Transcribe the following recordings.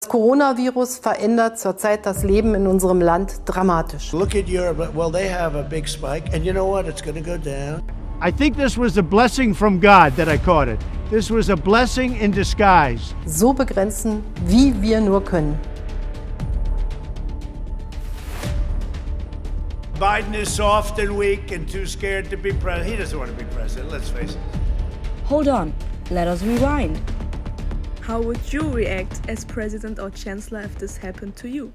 Coronavirus verändert zurzeit das Leben in unserem Land dramatisch. Look at Europe. Well, they have a big spike, and you know what? It's going to go down. I think this was a blessing from God that I caught it. This was a blessing in disguise. So begrenzen, wie wir nur können. Biden is soft and weak and too scared to be president. He doesn't want to be president, let's face it. Hold on, let us rewind. How would you react as president or chancellor if this happened to you?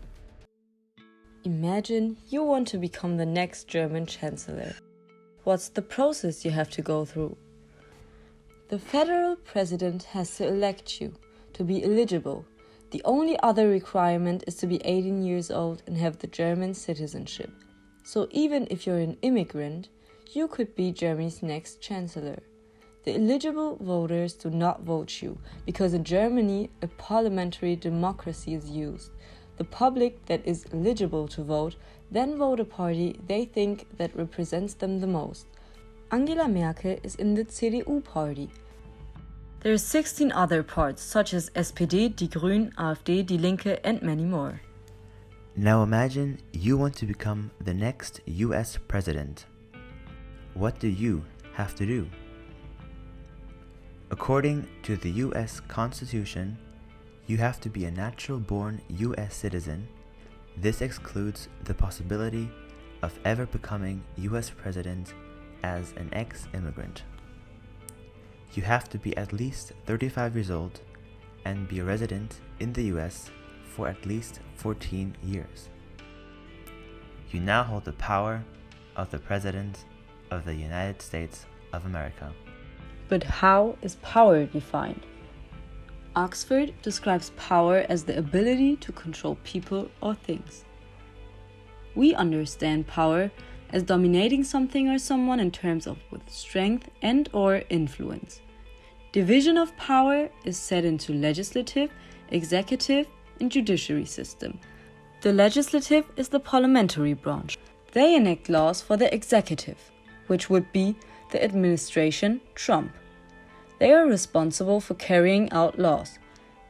Imagine you want to become the next German chancellor. What's the process you have to go through? The federal president has to elect you to be eligible. The only other requirement is to be 18 years old and have the German citizenship. So even if you're an immigrant, you could be Germany's next chancellor. The eligible voters do not vote you, because in Germany a parliamentary democracy is used. The public that is eligible to vote then vote a party they think that represents them the most. Angela Merkel is in the CDU party. There are 16 other parts, such as SPD, Die Grünen, AfD, Die Linke, and many more. Now imagine you want to become the next US president. What do you have to do? According to the US Constitution, you have to be a natural-born US citizen. This excludes the possibility of ever becoming US president as an ex-immigrant. You have to be at least 35 years old and be a resident in the US for at least 14 years. You now hold the power of the President of the United States of America. But how is power defined? Oxford describes power as the ability to control people or things. We understand power as dominating something or someone in terms of with strength and/or influence. Division of power is set into legislative, executive, and judiciary system. The legislative is the parliamentary branch. They enact laws for the executive, which would be the administration, Trump. They are responsible for carrying out laws.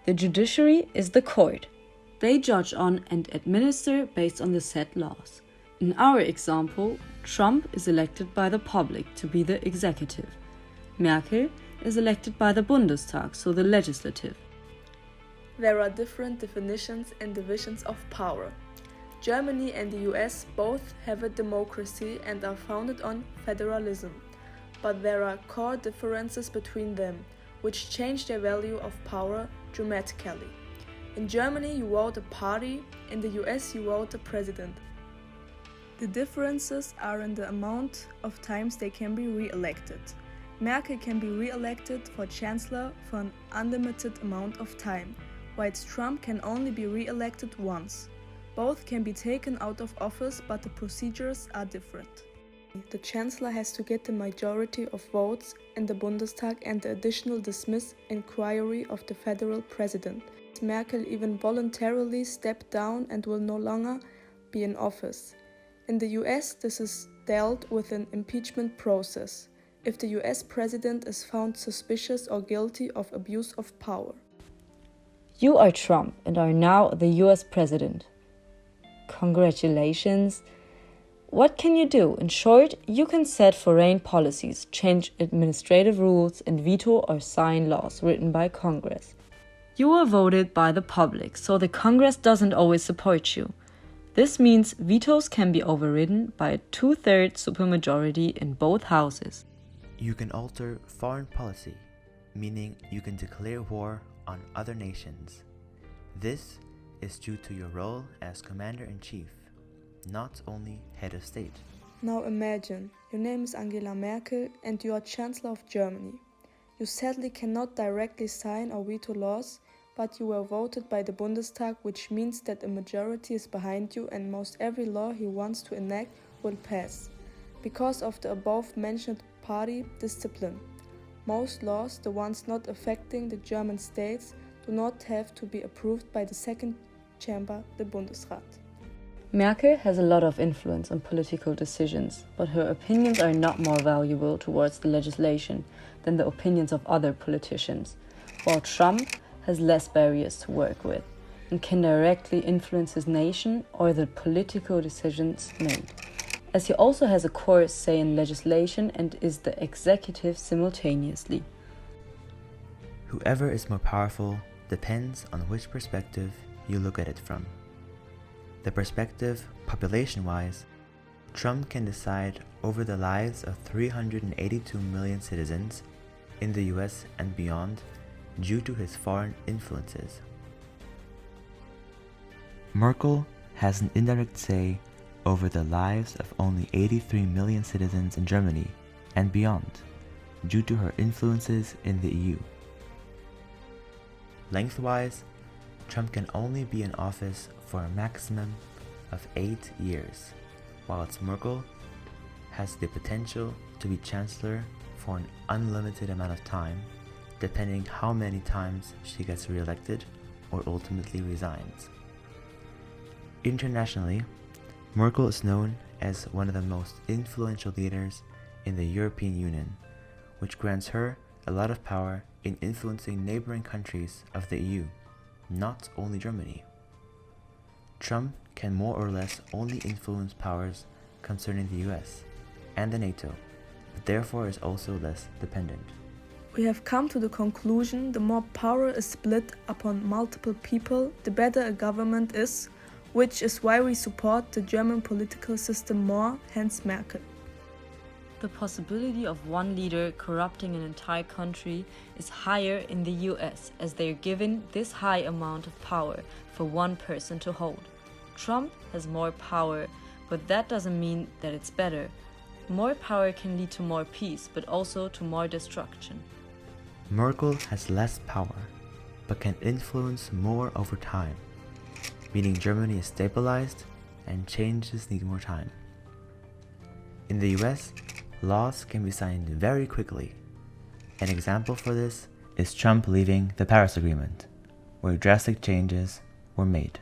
The judiciary is the court. They judge on and administer based on the set laws. In our example, Trump is elected by the public to be the executive. Merkel is elected by the Bundestag, so the legislative. There are different definitions and divisions of power. Germany and the US both have a democracy and are founded on federalism. But there are core differences between them, which change their value of power dramatically. In Germany you vote a party, in the US you vote a president. The differences are in the amount of times they can be re-elected. Merkel can be re-elected for chancellor for an unlimited amount of time, whilst Trump can only be re-elected once. Both can be taken out of office, but the procedures are different. The chancellor has to get the majority of votes in the Bundestag and the additional dismiss inquiry of the federal president. Merkel even voluntarily stepped down and will no longer be in office. In the US, this is dealt with an impeachment process, if the US president is found suspicious or guilty of abuse of power. You are Trump and are now the US president. Congratulations! What can you do? In short, you can set foreign policies, change administrative rules, and veto or sign laws written by Congress. You are voted by the public, so the Congress doesn't always support you. This means vetoes can be overridden by a 2/3 supermajority in both houses. You can alter foreign policy, meaning you can declare war on other nations. This is due to your role as commander-in-chief, not only head of state. Now imagine, your name is Angela Merkel and you are Chancellor of Germany. You sadly cannot directly sign or veto laws, but you were voted by the Bundestag, which means that a majority is behind you and most every law he wants to enact will pass, because of the above-mentioned party discipline. Most laws, the ones not affecting the German states, do not have to be approved by the second chamber, the Bundesrat. Merkel has a lot of influence on political decisions, but her opinions are not more valuable towards the legislation than the opinions of other politicians, while Trump has less barriers to work with. and can directly influence his nation or the political decisions made, as he also has a core say in legislation and is the executive simultaneously. Whoever is more powerful depends on which perspective you look at it from. The perspective, population-wise, Trump can decide over the lives of 382 million citizens in the US and beyond due to his foreign influences. Merkel has an indirect say over the lives of only 83 million citizens in Germany and beyond due to her influences in the EU. Lengthwise, Trump can only be in office for a maximum of 8 years, whilst Merkel has the potential to be chancellor for an unlimited amount of time, depending how many times she gets re-elected or ultimately resigns. Internationally, Merkel is known as one of the most influential leaders in the European Union, which grants her a lot of power in influencing neighboring countries of the EU, not only Germany. Trump can more or less only influence powers concerning the US and the NATO, but therefore is also less dependent. We have come to the conclusion the more power is split upon multiple people, the better a government is, which is why we support the German political system more, hence Merkel. The possibility of one leader corrupting an entire country is higher in the US, as they are given this high amount of power for one person to hold. Trump has more power, but that doesn't mean that it's better. More power can lead to more peace, but also to more destruction. Merkel has less power, but can influence more over time, meaning Germany is stabilized and changes need more time. In the US, laws can be signed very quickly. An example for this is Trump leaving the Paris Agreement, where drastic changes were made.